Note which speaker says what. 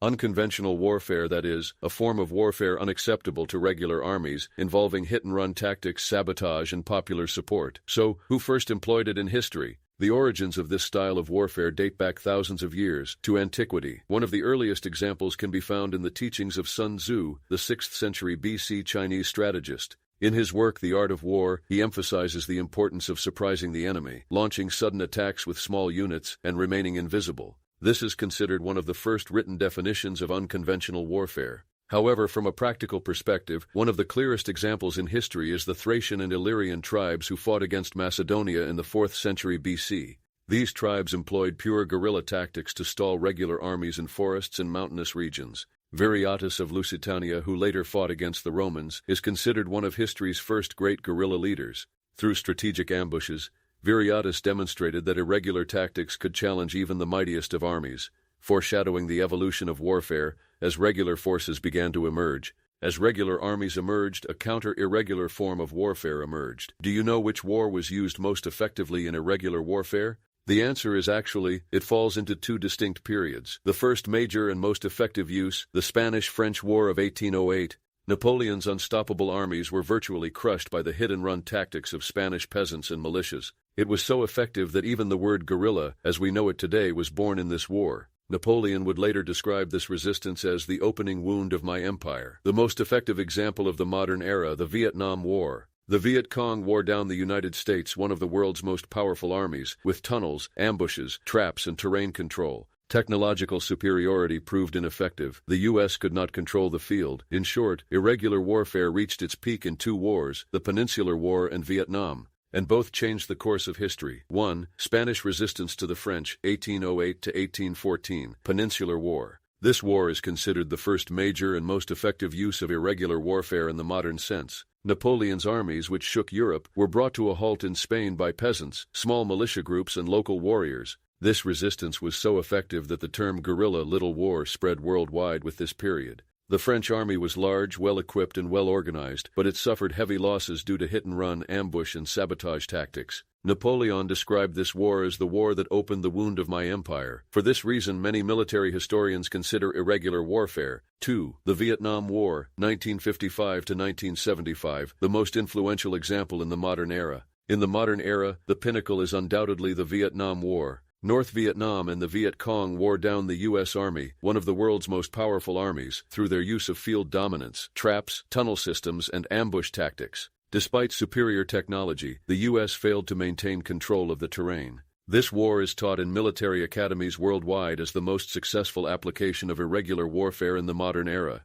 Speaker 1: Unconventional warfare, that is, a form of warfare unacceptable to regular armies, involving hit-and-run tactics, sabotage, and popular support. So, who first employed it in history? The origins of this style of warfare date back thousands of years, to antiquity. One of the earliest examples can be found in the teachings of Sun Tzu, the 6th century BC Chinese strategist. In his work, The Art of War, he emphasizes the importance of surprising the enemy, launching sudden attacks with small units, and remaining invisible. This is considered one of the first written definitions of unconventional warfare. However, from a practical perspective, one of the clearest examples in history is the Thracian and Illyrian tribes who fought against Macedonia in the 4th century BC. These tribes employed pure guerrilla tactics to stall regular armies in forests and mountainous regions. Viriatus of Lusitania, who later fought against the Romans, is considered one of history's first great guerrilla leaders. Through strategic ambushes, Viriatus demonstrated that irregular tactics could challenge even the mightiest of armies, foreshadowing the evolution of warfare as regular forces began to emerge. As regular armies emerged, a counter-irregular form of warfare emerged. Do you know which war was used most effectively in irregular warfare? The answer is actually, it falls into two distinct periods. The first major and most effective use, the Spanish-French War of 1808. Napoleon's unstoppable armies were virtually crushed by the hit-and-run tactics of Spanish peasants and militias. It was so effective that even the word guerrilla, as we know it today, was born in this war. Napoleon would later describe this resistance as the opening wound of my empire. The most effective example of the modern era, the Vietnam War. The Viet Cong wore down the United States, one of the world's most powerful armies, with tunnels, ambushes, traps, and terrain control. Technological superiority proved ineffective. The U.S. could not control the field. In short, irregular warfare reached its peak in two wars, the Peninsular War and Vietnam, and both changed the course of history. 1. Spanish resistance to the French, 1808 to 1814, Peninsular War. This war is considered the first major and most effective use of irregular warfare in the modern sense. Napoleon's armies, which shook Europe, were brought to a halt in Spain by peasants, small militia groups, and local warriors. This resistance was so effective that the term guerrilla little war spread worldwide with this period. The French army was large, well-equipped, and well-organized, but it suffered heavy losses due to hit-and-run, ambush, and sabotage tactics. Napoleon described this war as the war that opened the wound of my empire. For this reason, many military historians consider irregular warfare. 2. The Vietnam War, 1955 to 1975, the most influential example in the modern era. In the modern era, the pinnacle is undoubtedly the Vietnam War. North Vietnam and the Viet Cong wore down the U.S. Army, one of the world's most powerful armies, through their use of field dominance, traps, tunnel systems, and ambush tactics. Despite superior technology, the U.S. failed to maintain control of the terrain. This war is taught in military academies worldwide as the most successful application of irregular warfare in the modern era.